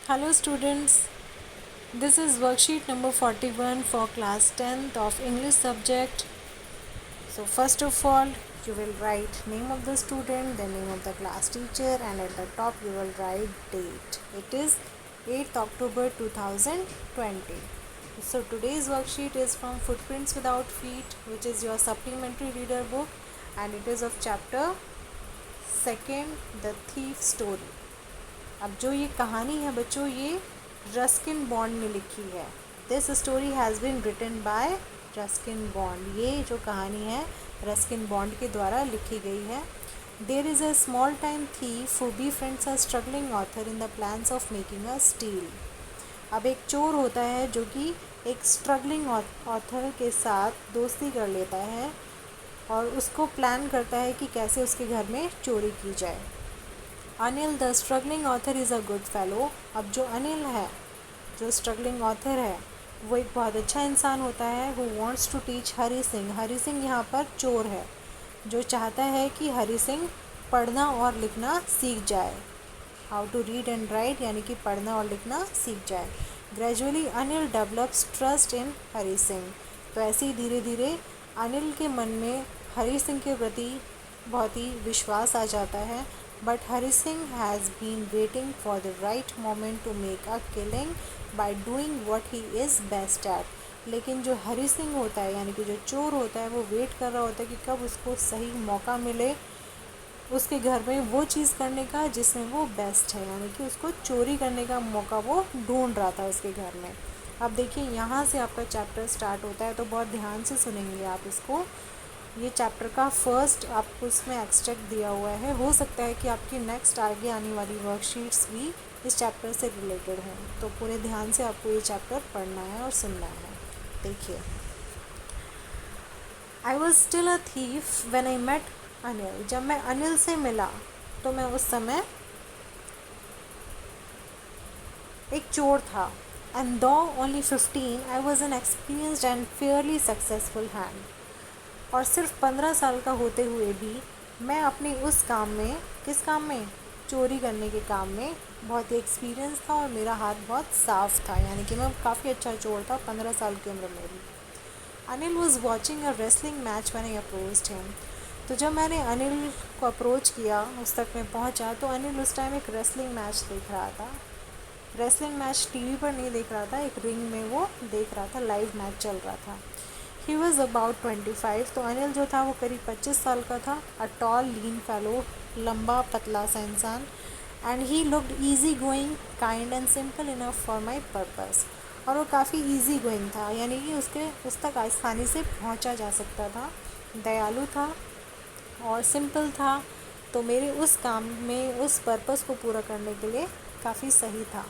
Hello students, this is worksheet number 41 for class 10th of English subject. So first of all, you will write name of the student, then name of the class teacher, and at the top you will write date. It is 8th October 2020. So today's worksheet is from Footprints Without Feet, which is your supplementary reader book, and it is of chapter 2nd, The Thief Story. अब जो ये कहानी है बच्चों, ये Ruskin bond ने लिखी है. This story has been written by Ruskin Bond. ये जो कहानी है रस्किन बॉन्ड के द्वारा लिखी गई है. There is a small time thief who befriends a struggling author in the plans of making a steal. अब एक चोर होता है जो कि एक स्ट्रगलिंग ऑथर के साथ दोस्ती कर लेता है और उसको प्लान करता है कि कैसे उसके घर में चोरी की जाए. Anil the struggling author is a good fellow. अब जो अनिल है, जो स्ट्रगलिंग ऑथर है, वो एक बहुत अच्छा इंसान होता है. Who wants to teach Hari Singh. Hari Singh यहाँ पर चोर है जो चाहता है कि हरी सिंह पढ़ना और लिखना सीख जाए. How to read and write, यानी कि पढ़ना और लिखना सीख जाए. Gradually Anil develops trust in Hari Singh. तो ऐसे ही धीरे धीरे अनिल के मन में हरी सिंह के प्रति बहुत ही विश्वास आ जाता है. But Hari Singh has been waiting for the right moment to make a killing by doing what he is best at. लेकिन जो हरी सिंह होता है, यानी कि जो चोर होता है, वो वेट कर रहा होता है कि कब उसको सही मौका मिले उसके घर में वो चीज़ करने का जिसमें वो बेस्ट है, यानी कि उसको चोरी करने का मौका वो ढूंढ रहा था उसके घर में. अब देखिए यहाँ से आपका चैप्टर स्टार्ट होता है, तो बहुत ध्यान से सुनेंगे आप इसको. ये चैप्टर का फर्स्ट आपको इसमें एक्सट्रैक्ट दिया हुआ है. हो सकता है कि आपकी नेक्स्ट आगे आने वाली वर्कशीट्स भी इस चैप्टर से रिलेटेड हों, तो पूरे ध्यान से आपको ये चैप्टर पढ़ना है और सुनना है. देखिए, I was still a thief when I met Anil. जब मैं अनिल से मिला तो मैं उस समय एक चोर था. एंड दो only 15 I was an experienced and Fairlie successful hand. और सिर्फ 15 साल का होते हुए भी मैं अपने उस काम में, किस काम में, चोरी करने के काम में बहुत ही एक्सपीरियंस था और मेरा हाथ बहुत साफ़ था, यानी कि मैं काफ़ी अच्छा चोर था 15 साल की उम्र में भी. Anil was watching a wrestling match when I approached him. तो जब मैंने अनिल को अप्रोच किया, उस तक मैं पहुंचा, तो अनिल उस टाइम एक रेसलिंग मैच देख रहा था. रेसलिंग मैच टीवी पर नहीं देख रहा था, एक रिंग में वो देख रहा था, लाइव मैच चल रहा था. He was about 25. तो अनिल जो था वो करीब 25 साल का था. अ टॉल लीन फेलो, लंबा पतला सा इंसान. And he looked easy going, kind and simple enough for my purpose. और वो काफ़ी ईजी गोइंग था, यानी कि उसके उस तक आसानी से पहुंचा जा सकता था. दयालु था और सिंपल था, तो मेरे उस काम में, उस पर्पज़ को पूरा करने के लिए काफ़ी सही था.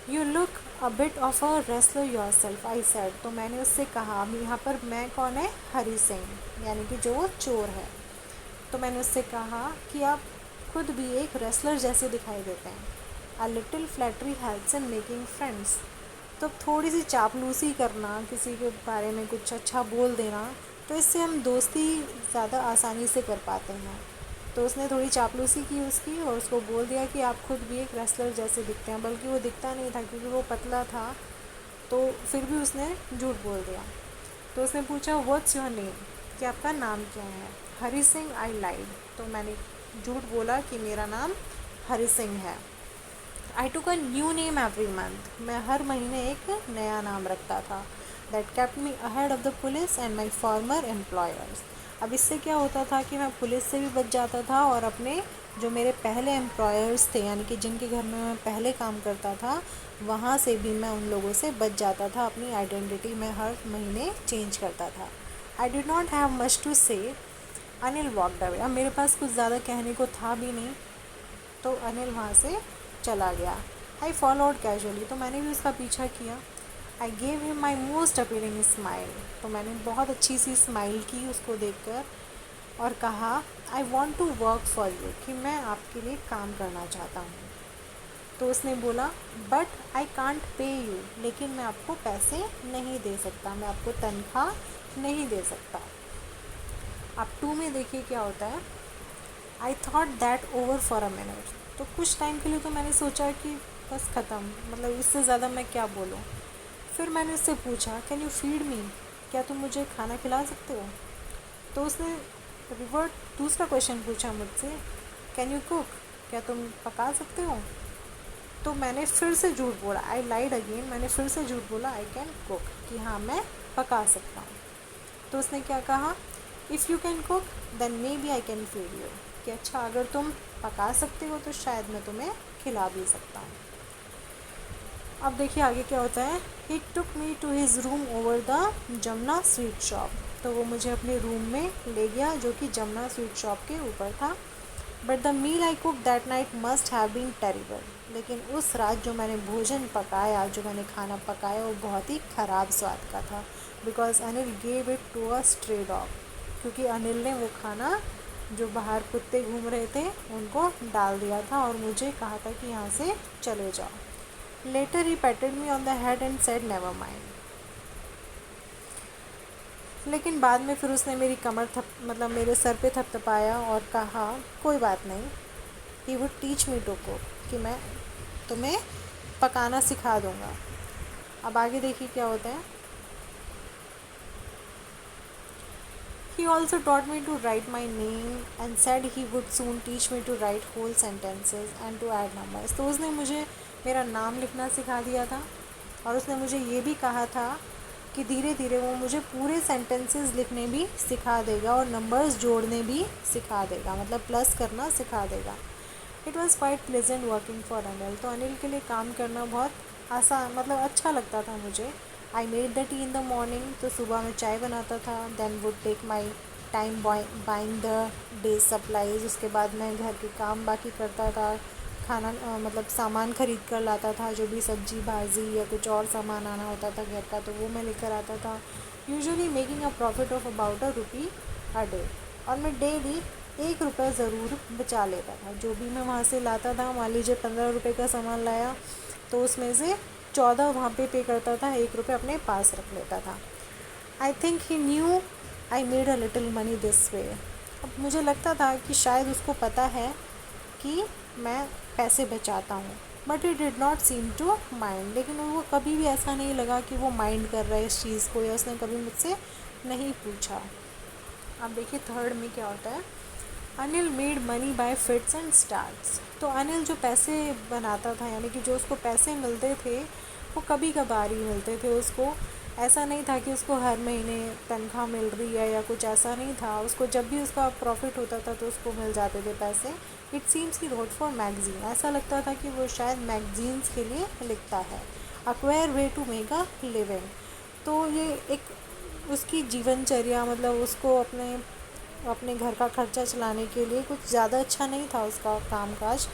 You look a bit of a wrestler your self, I said. तो मैंने उससे कहा, अब यहाँ पर मैं कौन है, हरी सिंह, यानी कि जो वो चोर है. तो मैंने उससे कहा कि आप खुद भी एक रेसलर जैसे दिखाई देते हैं. A little flattery helps in making friends. तो थोड़ी सी चापलूसी करना, किसी के बारे में कुछ अच्छा बोल देना, तो इससे हम दोस्ती ज़्यादा आसानी से कर पाते हैं. तो उसने थोड़ी चापलूसी की उसकी और उसको बोल दिया कि आप खुद भी एक रेसलर जैसे दिखते हैं. बल्कि वो दिखता नहीं था क्योंकि वो पतला था, तो फिर भी उसने झूठ बोल दिया. तो उसने पूछा, व्हाट्स योर नेम, कि आपका नाम क्या है. हरी सिंह, आई लाइड. तो मैंने झूठ बोला कि मेरा नाम हरी सिंह है. I took a new name every month. मैं हर महीने एक नया नाम रखता था. That kept me ahead of the police and my former employers. अब इससे क्या होता था कि मैं पुलिस से भी बच जाता था और अपने जो मेरे पहले एम्प्लॉयर्स थे, यानी कि जिनके घर में मैं पहले काम करता था, वहाँ से भी मैं उन लोगों से बच जाता था. अपनी आइडेंटिटी मैं हर महीने चेंज करता था. I did not have much to say. Anil walked away. अब मेरे पास कुछ ज़्यादा कहने को था भी नहीं, तो अनिल वहाँ से चला गया. I followed casually. तो मैंने भी उसका पीछा किया. I gave him my most appealing smile. तो मैंने बहुत अच्छी सी स्माइल की उसको देखकर और कहा, I want to work for you, कि मैं आपके लिए काम करना चाहता हूँ. तो उसने बोला, but I can't pay you, लेकिन मैं आपको पैसे नहीं दे सकता, मैं आपको तनख्वाह नहीं दे सकता. अब 2 में देखिए क्या होता है. I thought that over for a minute. तो कुछ टाइम के लिए तो मैंने सोचा कि बस ख़त्म, मतलब इससे ज़्यादा मैं क्या बोलूँ। फिर मैंने उससे पूछा, कैन यू फीड मी, क्या तुम मुझे खाना खिला सकते हो। तो उसने रिवर्ट दूसरा क्वेश्चन पूछा मुझसे, कैन यू कुक, क्या तुम पका सकते हो। तो मैंने फिर से झूठ बोला, आई लाइड अगेन, मैंने फिर से झूठ बोला आई कैन कुक, कि हाँ मैं पका सकता हूँ। तो उसने क्या कहा, if you can cook then maybe I can feed you, कि अच्छा अगर तुम पका सकते हो तो शायद मैं तुम्हें खिला भी सकता हूँ। अब देखिए आगे क्या होता है। He took me to his room over the Jamuna sweet shop, तो वो मुझे अपने रूम में ले गया जो कि जमुना स्वीट शॉप के ऊपर था। But the meal I cook that night must have been terrible, लेकिन उस रात जो मैंने भोजन पकाया, जो मैंने खाना पकाया, वो बहुत ही ख़राब स्वाद का था। Because Anil gave it to a stray dog, क्योंकि अनिल ने वो खाना जो बाहर कुत्ते घूम रहे थे उनको डाल दिया था और मुझे कहा था कि यहाँ से चले जाओ। Later he patted me on the head and said never mind, लेकिन बाद में फिर उसने मेरी कमर मतलब मेरे सर पे थपथपाया और कहा कोई बात नहीं, he would teach me to cook, कि मैं तुम्हें पकाना सिखा दूँगा। अब आगे देखिए क्या होता है। He also taught me to write my name and said he would soon teach me to write whole sentences and to add numbers। तो उसने मुझे मेरा नाम लिखना सिखा दिया था और उसने मुझे ये भी कहा था कि धीरे धीरे वो मुझे पूरे सेंटेंसेस लिखने भी सिखा देगा और नंबर्स जोड़ने भी सिखा देगा, मतलब प्लस करना सिखा देगा। It was quite pleasant working for Anil, तो अनिल के लिए काम करना बहुत आसान, मतलब अच्छा लगता था मुझे। I made the tea in the morning, तो सुबह में चाय बनाता था। Then would take my time buying the day supplies, उसके बाद मैं घर के काम बाकी करता था। खाना मतलब सामान ख़रीद कर लाता था, जो भी सब्जी भाजी या कुछ और सामान आना होता था घर का, तो वो मैं लेकर आता था। Usually making a profit of about ₹1 a day, और मैं डेली ₹1 ज़रूर बचा लेता था। जो भी मैं वहाँ से लाता था, मान लीजिए ₹15 का सामान लाया तो उसमें से 14 वहाँ पे करता था, ₹1 अपने पास रख लेता था। I think he new I made a little money this way. अब मुझे लगता था कि शायद उसको पता है कि मैं पैसे बचाता हूँ, but it did not seem to mind, लेकिन वो कभी भी ऐसा नहीं लगा कि वो माइंड कर रहा है इस चीज़ को, या उसने कभी मुझसे नहीं पूछा। अब देखिए थर्ड में क्या होता है। Anil made money by fits and starts, तो अनिल जो पैसे बनाता था, यानी कि जो उसको पैसे मिलते थे वो कभी कभार ही मिलते थे उसको। ऐसा नहीं था कि उसको हर महीने तनख्वाह मिल रही है या कुछ, ऐसा नहीं था। उसको जब भी उसका प्रॉफिट होता था तो उसको मिल जाते थे पैसे। It seems he wrote for magazine, ऐसा लगता था कि वो शायद मैगजीन्स के लिए लिखता है। Acquire way to make a living, तो ये एक उसकी जीवनचर्या, मतलब उसको अपने अपने घर का खर्चा चलाने के लिए कुछ ज़्यादा अच्छा नहीं था उसका कामकाज।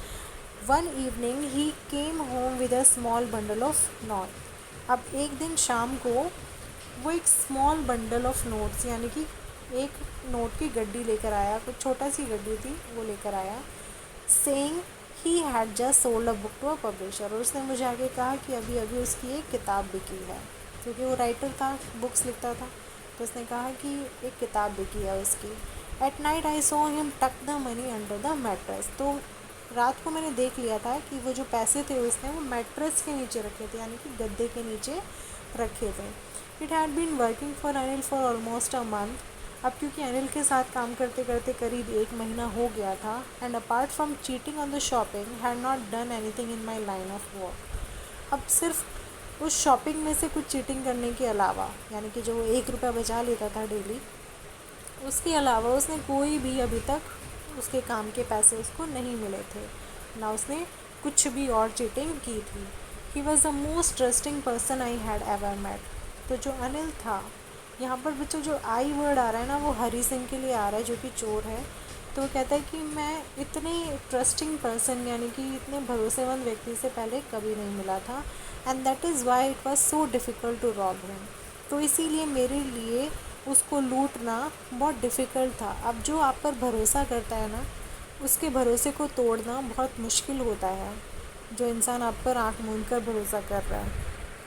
One evening he came home with a small bundle of note, अब एक दिन शाम को वो एक स्मॉल बंडल ऑफ नोट्स, यानी कि एक नोट की गड्डी लेकर आया, कुछ छोटा सी गड्डी थी वो लेकर आया। Saying he had just sold a book to a publisher, और उसने मुझे आगे कहा कि अभी अभी उसकी एक किताब बिकी है, क्योंकि वो राइटर था, बुक्स लिखता था। तो उसने कहा कि एक किताब बिकी है उसकी। At night I saw him tuck the money under the mattress, तो रात को मैंने देख लिया था कि वो जो पैसे थे उसने वो मैट्रेस के नीचे रखे थे, यानी कि गद्दे के नीचे रखे थे। It had been working for Anil for almost a month, अब क्योंकि अनिल के साथ काम करते करते करीब 1 महीना हो गया था। And apart from cheating on the shopping had not done anything in my line of work, अब सिर्फ उस शॉपिंग में से कुछ चीटिंग करने के अलावा, यानी कि जो वो ₹1 बचा लेता था डेली, उसके अलावा उसने कोई भी अभी तक उसके काम के पैसे उसको नहीं मिले थे, ना उसने कुछ भी और चीटिंग की थी। He was the most trusting person I had ever met, तो जो अनिल था, यहाँ पर बच्चों जो आई वर्ड आ रहा है ना वो हरी सिंह के लिए आ रहा है जो कि चोर है। तो वो कहता है कि मैं इतने ट्रस्टिंग पर्सन, यानी कि इतने भरोसेमंद व्यक्ति से पहले कभी नहीं मिला था। And that is why it was so difficult to rob him, तो इसीलिए मेरे लिए उसको लूटना बहुत डिफ़िकल्ट था। अब जो आप पर भरोसा करता है ना, उसके भरोसे को तोड़ना बहुत मुश्किल होता है। जो इंसान आप पर आँख मूंद कर भरोसा कर रहा है,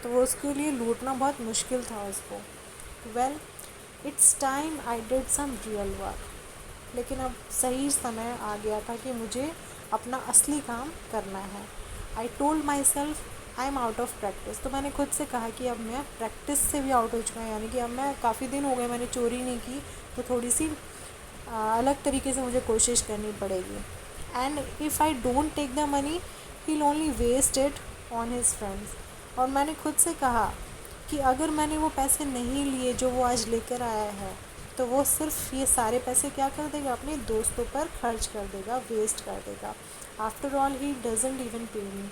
तो वो उसके लिए लूटना बहुत मुश्किल था उसको। Well it's time I did some real work, लेकिन अब सही समय आ गया था कि मुझे अपना असली काम करना है। I told my self I am out of practice, तो मैंने खुद से कहा कि अब मैं प्रैक्टिस से भी आउट हो चुका है, यानी कि अब मैं काफ़ी दिन हो गए मैंने चोरी नहीं की, तो थोड़ी सी अलग तरीके से मुझे कोशिश करनी पड़ेगी। And if I don't take the money he will only waste it on his friends, और मैंने खुद से कहा कि अगर मैंने वो पैसे नहीं लिए जो वो आज लेकर आया है, तो वो सिर्फ ये सारे पैसे क्या कर देगा, अपने दोस्तों पर खर्च कर देगा, वेस्ट कर देगा। After all he doesn't even पे मी,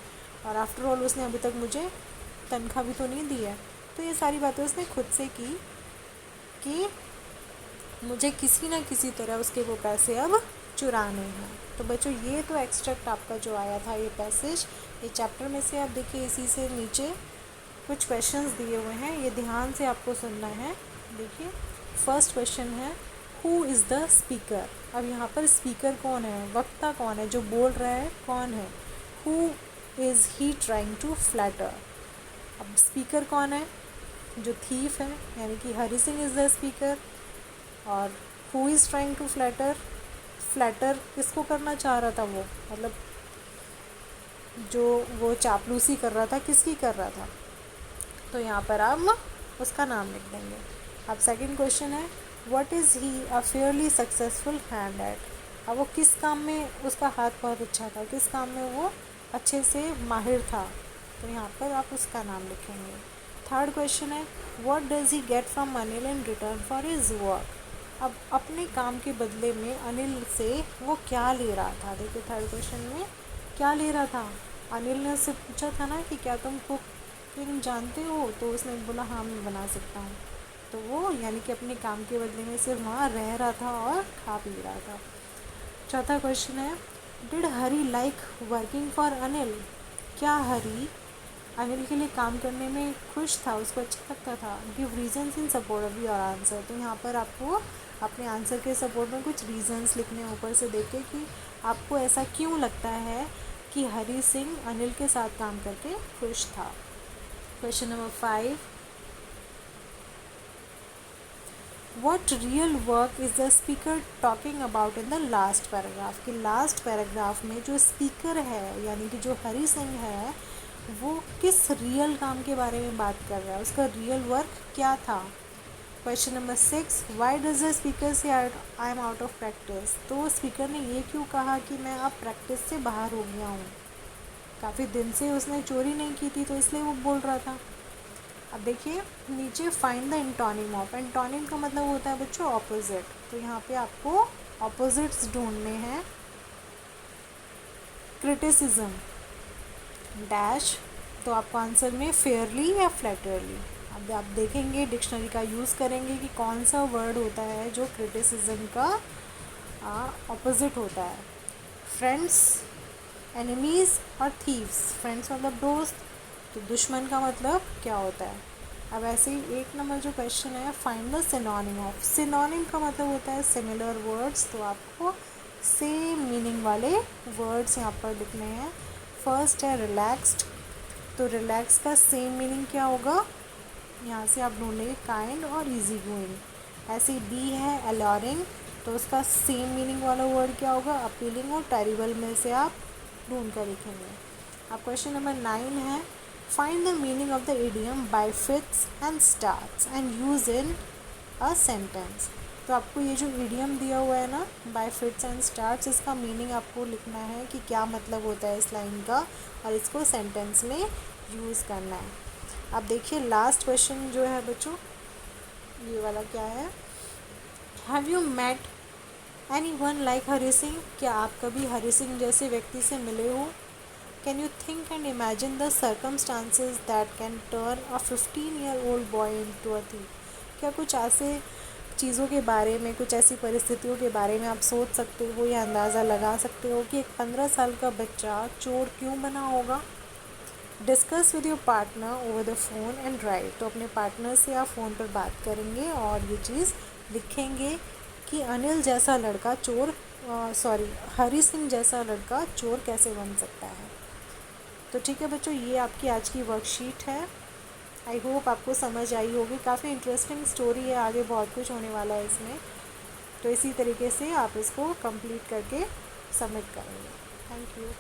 और आफ्टर ऑल उसने अभी तक मुझे तनख्वाह भी तो नहीं दी है। तो ये सारी बातें उसने खुद से की कि मुझे किसी ना किसी तरह उसके वो पैसे अब चुराने हैं। तो बच्चों ये तो एक्सट्रैक्ट आपका जो आया था, ये पैसेज, ये चैप्टर में से आप देखिए, इसी से नीचे कुछ क्वेश्चंस दिए हुए हैं, ये ध्यान से आपको सुनना है। देखिए फर्स्ट क्वेश्चन है हु इज़ द स्पीकर। अब यहाँ पर स्पीकर कौन है, वक्ता कौन है, जो बोल रहा है कौन है। Who is he trying to flatter. अब स्पीकर कौन है, जो थीफ है, यानी कि Hari Singh is the speaker. और who is trying to flatter, flatter किसको करना चाह रहा था वो, मतलब जो वो चापलूसी कर रहा था किसकी कर रहा था, तो यहाँ पर आप उसका नाम लिख देंगे। अब सेकंड क्वेश्चन है what is he a fairly successful hand eight. अब वो किस काम में उसका हाथ बहुत अच्छा था, किस काम में वो अच्छे से माहिर था, तो यहाँ पर आप उसका नाम लिखेंगे। थर्ड क्वेश्चन है what does he get from Anil in return for his work. अब अपने काम के बदले में अनिल से वो क्या ले रहा था। देखिए थर्ड क्वेश्चन में क्या ले रहा था, अनिल ने उससे पूछा था ना कि क्या तुम कुकिंग जानते हो, तो उसने बोला हाँ मैं बना सकता हूँ, तो वो यानी कि अपने काम के बदले में सिर्फ वहाँ रह रहा था और खा पी रहा था। चौथा क्वेश्चन है did Hari like working for Anil. क्या हरी अनिल के लिए काम करने में खुश था, उसको अच्छा लगता था। Give reasons in support of your answer, तो यहाँ पर आपको अपने आंसर के सपोर्ट में कुछ रीजन्स लिखने, ऊपर से देखें कि आपको ऐसा क्यों लगता है कि हरी सिंह अनिल के साथ काम करके खुश था। Question number 5 what real work is the speaker talking about in the last paragraph. कि लास्ट पैराग्राफ में जो स्पीकर है यानी कि जो हरी सिंह है वो किस रियल काम के बारे में बात कर रहा है, उसका रियल वर्क क्या था। Question number 6 why does the speaker say I am out of practice. तो स्पीकर ने ये क्यों कहा कि मैं अब प्रैक्टिस से बाहर हो गया हूँ, काफ़ी दिन से उसने चोरी नहीं की थी तो इसलिए वो बोल रहा था। अब देखिए नीचे find the antonym of. Antonym का मतलब होता है बच्चों ऑपोजिट, तो यहाँ पे आपको ऑपोजिट्स ढूंढने हैं। क्रिटिसिज्म डैश, तो आपको आंसर में फेयरली या फ्लैटरली। अब आप देखेंगे डिक्शनरी का यूज़ करेंगे कि कौन सा वर्ड होता है जो क्रिटिसिज्म का ऑपोजिट होता है। फ्रेंड्स, एनिमीज़ और थीव्स। फ्रेंड्स मतलब दोस्त, तो दुश्मन का मतलब क्या होता है। अब ऐसे ही 1 नंबर जो क्वेश्चन है find the synonym of. Synonym का मतलब होता है सिमिलर वर्ड्स, तो आपको सेम मीनिंग वाले वर्ड्स यहाँ पर लिखने हैं। फर्स्ट है रिलैक्स्ड, तो रिलैक्स का सेम मीनिंग क्या होगा, यहाँ से आप ढूंढेंगे काइंड और इजी गोइंग। ऐसे ही बी है अलॉरिंग, तो उसका सेम मीनिंग वाला वर्ड क्या होगा, अपीलिंग और टेरिबल में से आप ढूंढ कर लिखेंगे। अब क्वेश्चन नंबर 9 है find the meaning of the idiom bye fits and starts and use in a sentence. तो आपको ये जो इडियम दिया हुआ है ना बाय फिट्स एंड स्टार्ट्स, इसका मीनिंग आपको लिखना है कि क्या मतलब होता है इस लाइन का, और इसको सेंटेंस में यूज़ करना है। अब देखिए लास्ट क्वेश्चन जो है बच्चों, ये वाला क्या है, have you met anyone like Hari Singh. क्या आप कभी हरी सिंह जैसे व्यक्ति से मिले हो। Can you think and imagine the circumstances that can turn a 15-year-old boy into a thief. क्या कुछ ऐसे चीज़ों के बारे में, कुछ ऐसी परिस्थितियों के बारे में आप सोच सकते हो या अंदाज़ा लगा सकते हो कि एक 15 साल का बच्चा चोर क्यों बना होगा। Discuss with your partner over the phone and right, तो अपने पार्टनर से आप फ़ोन पर बात करेंगे और ये चीज़ लिखेंगे कि अनिल जैसा लड़का चोर हरी सिंह जैसा लड़का चोर कैसे बन सकता है। तो ठीक है बच्चों, ये आपकी आज की वर्कशीट है। आई होप आपको समझ आई होगी। काफ़ी इंटरेस्टिंग स्टोरी है, आगे बहुत कुछ होने वाला है इसमें, तो इसी तरीके से आप इसको कंप्लीट करके सबमिट करेंगे। Thank you.